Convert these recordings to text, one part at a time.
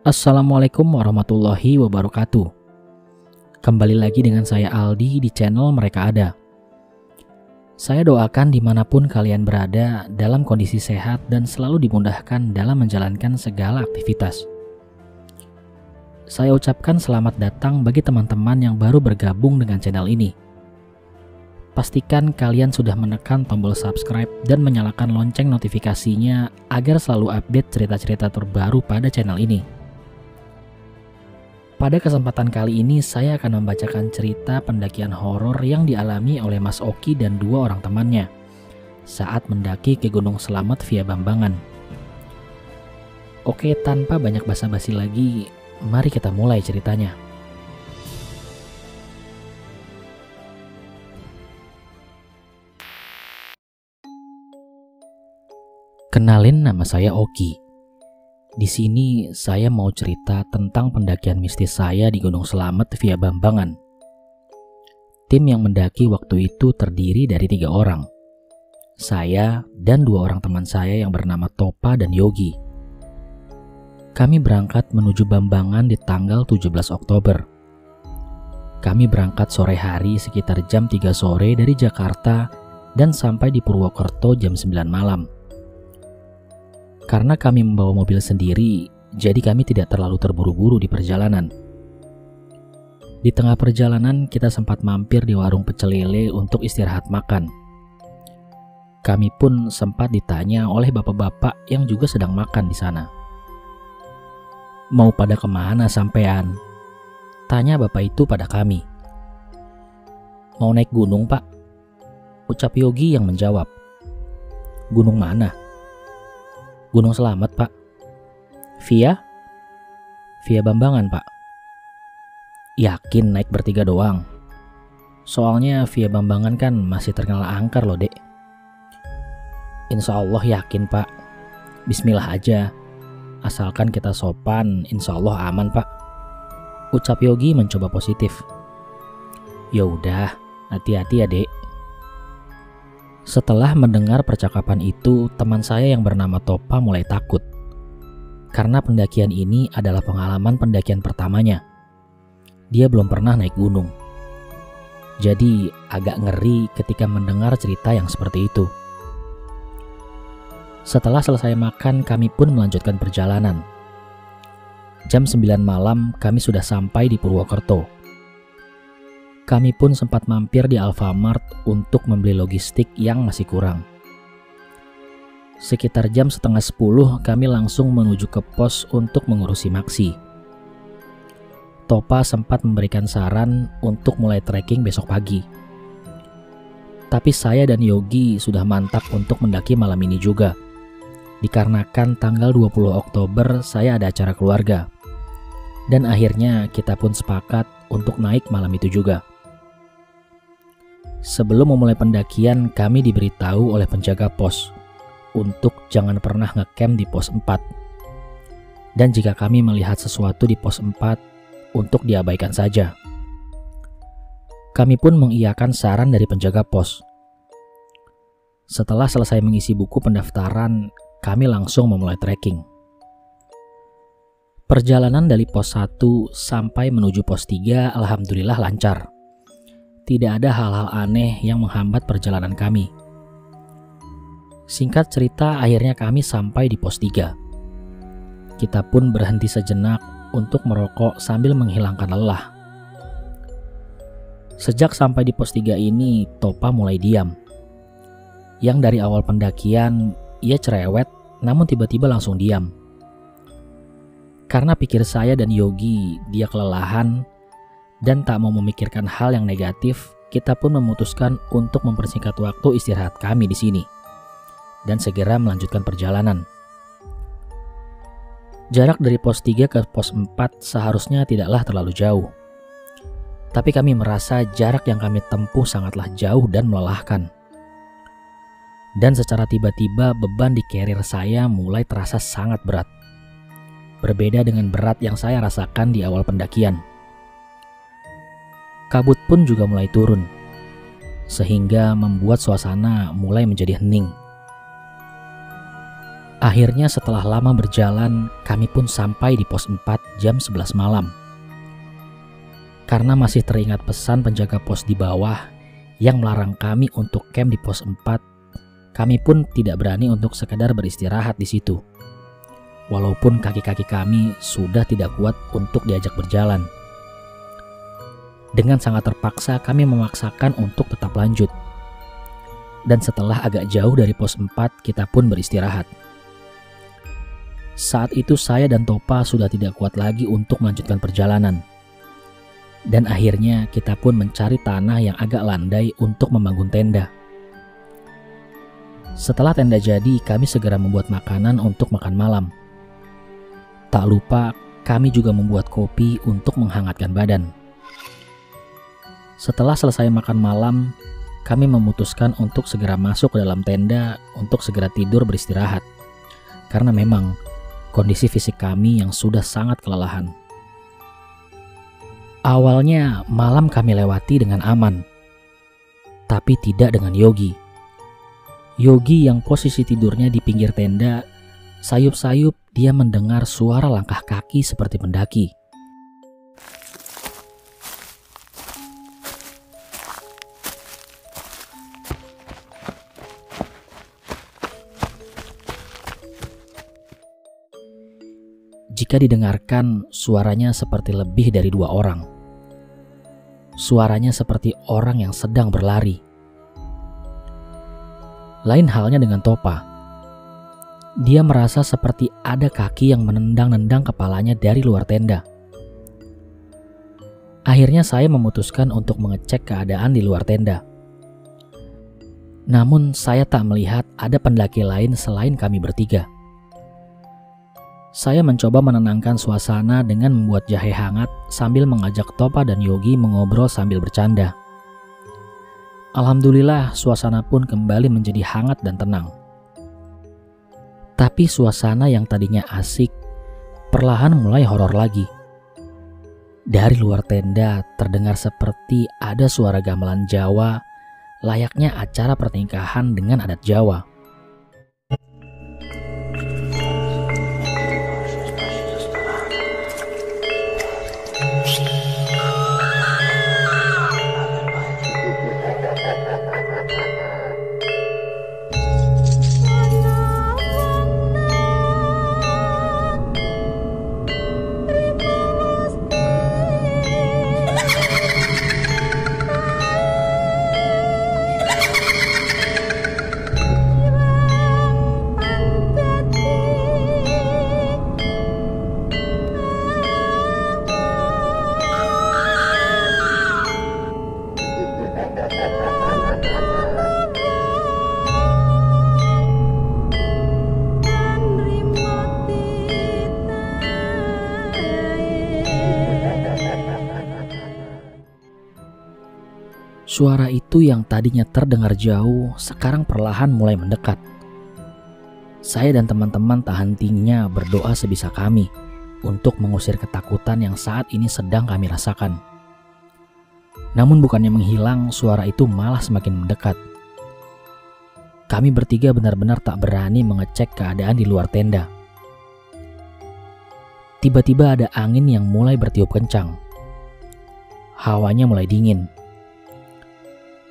Assalamualaikum warahmatullahi wabarakatuh. Kembali lagi dengan saya Aldi di channel Mereka Ada. Saya doakan dimanapun kalian berada dalam kondisi sehat dan selalu dimudahkan dalam menjalankan segala aktivitas. Saya ucapkan selamat datang bagi teman-teman yang baru bergabung dengan channel ini. Pastikan kalian sudah menekan tombol subscribe dan menyalakan lonceng notifikasinya agar selalu update cerita-cerita terbaru pada channel ini. Pada kesempatan kali ini saya akan membacakan cerita pendakian horor yang dialami oleh Mas Oki dan dua orang temannya saat mendaki ke Gunung Slamet via Bambangan. Oke, tanpa banyak basa-basi lagi, mari kita mulai ceritanya. Kenalin, nama saya Oki. Di sini saya mau cerita tentang pendakian mistis saya di Gunung Slamet via Bambangan. Tim yang mendaki waktu itu terdiri dari 3 orang. Saya dan 2 orang teman saya yang bernama Topa dan Yogi. Kami berangkat menuju Bambangan di tanggal 17 Oktober. Kami berangkat sore hari sekitar jam 3 sore dari Jakarta dan sampai di Purwokerto jam 9 malam. Karena kami membawa mobil sendiri, jadi kami tidak terlalu terburu-buru di perjalanan. Di tengah perjalanan, kita sempat mampir di warung pecel lele untuk istirahat makan. Kami pun sempat ditanya oleh bapak-bapak yang juga sedang makan di sana. "Mau pada kemana sampean?" tanya bapak itu pada kami. "Mau naik gunung, Pak," ucap Yogi yang menjawab. "Gunung mana?" "Gunung Slamet, Pak." Via Bambangan, Pak." "Yakin naik bertiga doang? Soalnya via Bambangan kan masih terkenal angker loh, Dek." "Insya Allah yakin, Pak. Bismillah aja. Asalkan kita sopan, insya Allah aman, Pak," ucap Yogi mencoba positif. "Ya udah, hati-hati ya, Dek." Setelah mendengar percakapan itu, teman saya yang bernama Topa mulai takut. Karena pendakian ini adalah pengalaman pendakian pertamanya. Dia belum pernah naik gunung. Jadi agak ngeri ketika mendengar cerita yang seperti itu. Setelah selesai makan, kami pun melanjutkan perjalanan. Jam 9 malam kami sudah sampai di Purwokerto. Kami pun sempat mampir di Alfamart untuk membeli logistik yang masih kurang. Sekitar jam setengah 10 kami langsung menuju ke pos untuk mengurusi maksi. Topa sempat memberikan saran untuk mulai trekking besok pagi. Tapi saya dan Yogi sudah mantap untuk mendaki malam ini juga. Dikarenakan tanggal 20 Oktober saya ada acara keluarga. Dan akhirnya kita pun sepakat untuk naik malam itu juga. Sebelum memulai pendakian, kami diberitahu oleh penjaga pos untuk jangan pernah ngecamp di pos 4. Dan jika kami melihat sesuatu di pos 4, untuk diabaikan saja. Kami pun mengiyakan saran dari penjaga pos. Setelah selesai mengisi buku pendaftaran, kami langsung memulai trekking. Perjalanan dari pos 1 sampai menuju pos 3 alhamdulillah lancar. Tidak ada hal-hal aneh yang menghambat perjalanan kami. Singkat cerita, akhirnya kami sampai di pos 3. Kita pun berhenti sejenak untuk merokok sambil menghilangkan lelah. Sejak sampai di pos 3 ini, Topa mulai diam. Yang dari awal pendakian, ia cerewet, namun tiba-tiba langsung diam. Karena pikir saya dan Yogi, dia kelelahan, dan tak mau memikirkan hal yang negatif, kita pun memutuskan untuk mempersingkat waktu istirahat kami di sini dan segera melanjutkan perjalanan. Jarak dari pos 3 ke pos 4 seharusnya tidaklah terlalu jauh. Tapi kami merasa jarak yang kami tempuh sangatlah jauh dan melelahkan. Dan secara tiba-tiba beban di carrier saya mulai terasa sangat berat. Berbeda dengan berat yang saya rasakan di awal pendakian. Kabut pun juga mulai turun, sehingga membuat suasana mulai menjadi hening. Akhirnya setelah lama berjalan, kami pun sampai di pos 4 jam 11 malam. Karena masih teringat pesan penjaga pos di bawah yang melarang kami untuk camp di pos 4, kami pun tidak berani untuk sekedar beristirahat di situ. Walaupun kaki-kaki kami sudah tidak kuat untuk diajak berjalan. Dengan sangat terpaksa kami memaksakan untuk tetap lanjut. Dan setelah agak jauh dari pos 4, kita pun beristirahat. Saat itu saya dan Topa sudah tidak kuat lagi untuk melanjutkan perjalanan. Dan akhirnya kita pun mencari tanah yang agak landai untuk membangun tenda. Setelah tenda jadi, kami segera membuat makanan untuk makan malam. Tak lupa, kami juga membuat kopi untuk menghangatkan badan. Setelah selesai makan malam, kami memutuskan untuk segera masuk ke dalam tenda untuk segera tidur beristirahat. Karena memang kondisi fisik kami yang sudah sangat kelelahan. Awalnya malam kami lewati dengan aman, tapi tidak dengan Yogi. Yogi yang posisi tidurnya di pinggir tenda, sayup-sayup dia mendengar suara langkah kaki seperti pendaki. Jika didengarkan, suaranya seperti lebih dari 2 orang. Suaranya seperti orang yang sedang berlari. Lain halnya dengan Topa. Dia merasa seperti ada kaki yang menendang-nendang kepalanya dari luar tenda. Akhirnya saya memutuskan untuk mengecek keadaan di luar tenda. Namun saya tak melihat ada pendaki lain selain kami bertiga. Saya mencoba menenangkan suasana dengan membuat jahe hangat sambil mengajak Topa dan Yogi mengobrol sambil bercanda. Alhamdulillah suasana pun kembali menjadi hangat dan tenang. Tapi suasana yang tadinya asik perlahan mulai horor lagi. Dari luar tenda terdengar seperti ada suara gamelan Jawa layaknya acara pernikahan dengan adat Jawa. Suara itu yang tadinya terdengar jauh, sekarang perlahan mulai mendekat. Saya dan teman-teman tak hentinya berdoa sebisa kami untuk mengusir ketakutan yang saat ini sedang kami rasakan. Namun bukannya menghilang, suara itu malah semakin mendekat. Kami bertiga benar-benar tak berani mengecek keadaan di luar tenda. Tiba-tiba ada angin yang mulai bertiup kencang. Hawanya mulai dingin.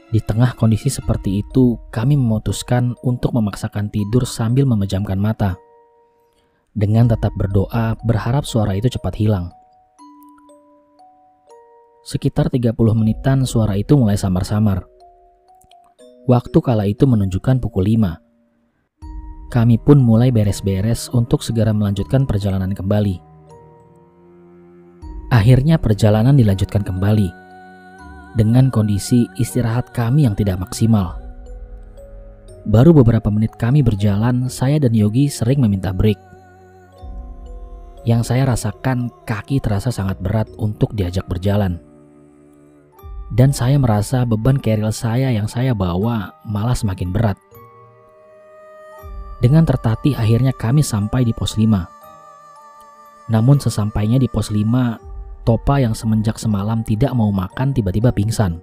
Di tengah kondisi seperti itu, kami memutuskan untuk memaksakan tidur sambil memejamkan mata. Dengan tetap berdoa, berharap suara itu cepat hilang. Sekitar 30 menitan suara itu mulai samar-samar. Waktu kala itu menunjukkan pukul 5. Kami pun mulai beres-beres untuk segera melanjutkan perjalanan kembali. Akhirnya perjalanan dilanjutkan kembali. Dengan kondisi istirahat kami yang tidak maksimal. Baru beberapa menit kami berjalan, saya dan Yogi sering meminta break. Yang saya rasakan kaki terasa sangat berat untuk diajak berjalan. Dan saya merasa beban keril saya yang saya bawa malah semakin berat. Dengan tertatih akhirnya kami sampai di pos 5. Namun sesampainya di pos 5, Topa yang semenjak semalam tidak mau makan tiba-tiba pingsan.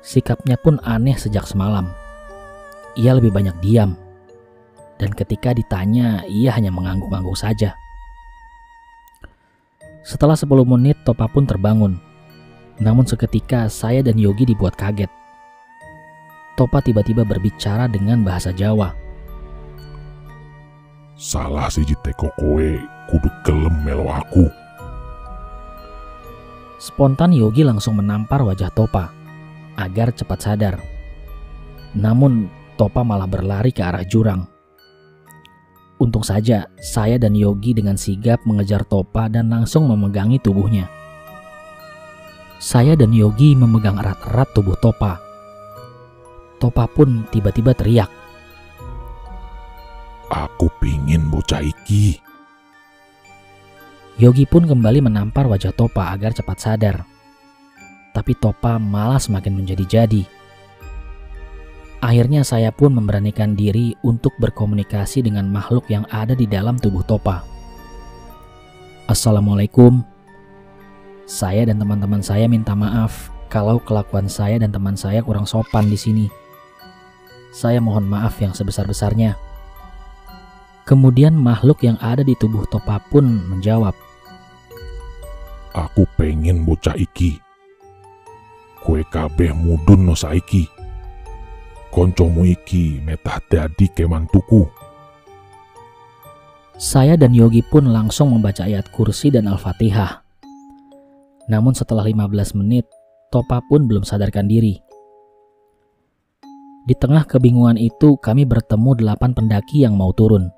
Sikapnya pun aneh sejak semalam. Ia lebih banyak diam. dan ketika ditanya ia hanya mengangguk-angguk saja. Setelah 10 menit Topa pun terbangun. Namun seketika saya dan Yogi dibuat kaget. Topa tiba-tiba berbicara dengan bahasa Jawa. Salah siji teko kowe kudu gelem melo aku. Spontan Yogi langsung menampar wajah Topa agar cepat sadar. Namun Topa malah berlari ke arah jurang. Untung saja saya dan Yogi dengan sigap mengejar Topa dan langsung memegangi tubuhnya. Saya dan Yogi memegang erat-erat tubuh Topa. Topa pun tiba-tiba teriak. Aku pingin bocah iki. Yogi pun kembali menampar wajah Topa agar cepat sadar. Tapi Topa malah semakin menjadi-jadi. Akhirnya saya pun memberanikan diri untuk berkomunikasi dengan makhluk yang ada di dalam tubuh Topa. Assalamualaikum. Saya dan teman-teman saya minta maaf kalau kelakuan saya dan teman saya kurang sopan di sini. Saya mohon maaf yang sebesar-besarnya. Kemudian makhluk yang ada di tubuh Topa pun menjawab. Aku pengen bocah iki. Kue kabeh mudun no saiki. Koncomu iki metah dadi kemantuku. Saya dan Yogi pun langsung membaca ayat kursi dan Al-Fatihah. Namun setelah 15 menit, Topa pun belum sadarkan diri. Di tengah kebingungan itu kami bertemu 8 pendaki yang mau turun.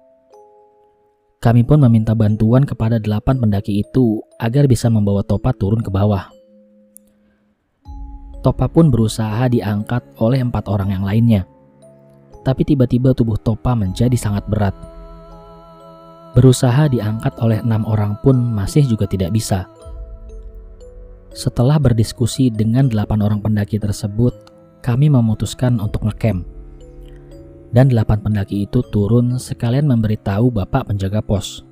Kami pun meminta bantuan kepada 8 pendaki itu agar bisa membawa Topa turun ke bawah. Topa pun berusaha diangkat oleh 4 orang yang lainnya. Tapi tiba-tiba tubuh Topa menjadi sangat berat. Berusaha diangkat oleh 6 orang pun masih juga tidak bisa. Setelah berdiskusi dengan 8 orang pendaki tersebut, kami memutuskan untuk ngecamp. Dan 8 pendaki itu turun sekalian memberitahu bapak penjaga pos.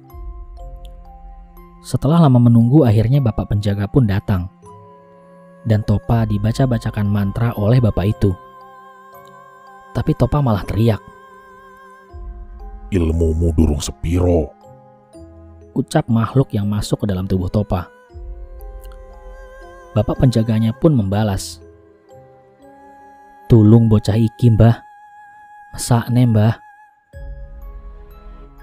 Setelah lama menunggu, akhirnya bapak penjaga pun datang. Dan Topa dibaca-bacakan mantra oleh bapak itu. Tapi Topa malah teriak. Ilmumu durung sepiro, ucap makhluk yang masuk ke dalam tubuh Topa. Bapak penjaganya pun membalas. Tulung bocah iki mbah. Mesakne mbah.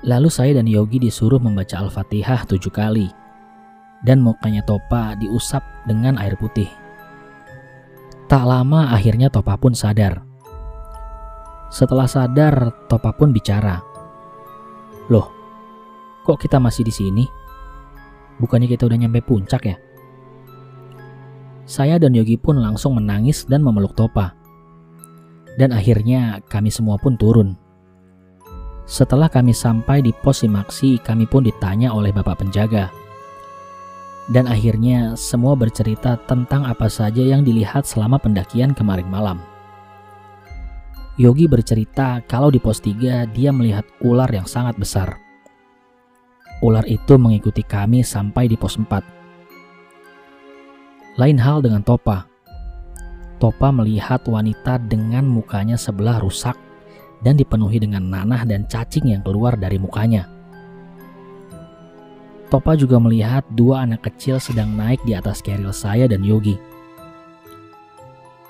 Lalu saya dan Yogi disuruh membaca Al-Fatihah 7 kali. Dan mukanya Topa diusap dengan air putih. Tak lama akhirnya Topa pun sadar. Setelah sadar, Topa pun bicara. Loh, kok kita masih di sini? Bukannya kita udah nyampe puncak ya? Saya dan Yogi pun langsung menangis dan memeluk Topa. Dan akhirnya kami semua pun turun. Setelah kami sampai di pos Simaksi, kami pun ditanya oleh bapak penjaga. Dan akhirnya semua bercerita tentang apa saja yang dilihat selama pendakian kemarin malam. Yogi bercerita kalau di pos 3 dia melihat ular yang sangat besar. Ular itu mengikuti kami sampai di pos 4. Lain hal dengan Topa. Topa melihat wanita dengan mukanya sebelah rusak dan dipenuhi dengan nanah dan cacing yang keluar dari mukanya. Topa juga melihat 2 anak kecil sedang naik di atas keril saya dan Yogi.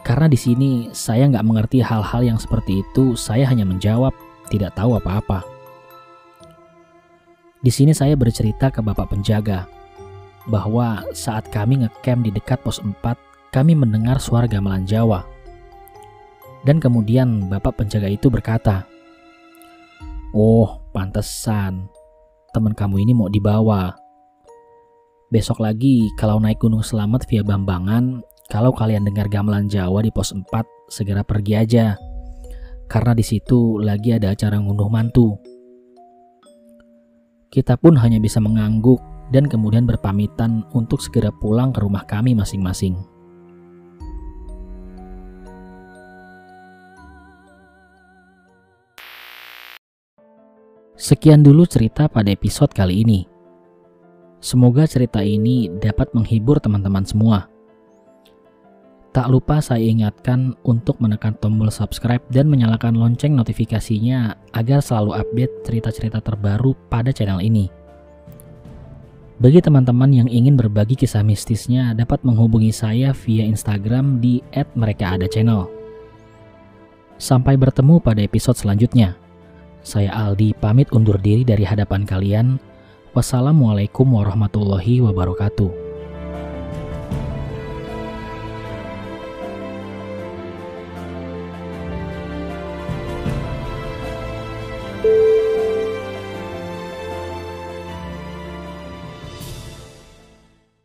Karena di sini saya nggak mengerti hal-hal yang seperti itu, saya hanya menjawab tidak tahu apa-apa. Di sini saya bercerita ke bapak penjaga bahwa saat kami ngecamp di dekat pos 4, kami mendengar suara gamelan Jawa. Dan kemudian bapak penjaga itu berkata, "Oh, pantesan teman kamu ini mau dibawa. Besok lagi kalau naik Gunung Selamat via Bambangan, kalau kalian dengar gamelan Jawa di pos 4, segera pergi aja. Karena di situ lagi ada acara ngunduh mantu." Kita pun hanya bisa mengangguk dan kemudian berpamitan untuk segera pulang ke rumah kami masing-masing. Sekian dulu cerita pada episode kali ini. Semoga cerita ini dapat menghibur teman-teman semua. Tak lupa saya ingatkan untuk menekan tombol subscribe dan menyalakan lonceng notifikasinya agar selalu update cerita-cerita terbaru pada channel ini. Bagi teman-teman yang ingin berbagi kisah mistisnya dapat menghubungi saya via Instagram di @merekaadachannel. Sampai bertemu pada episode selanjutnya. Saya Aldi pamit undur diri dari hadapan kalian. Wassalamualaikum warahmatullahi wabarakatuh.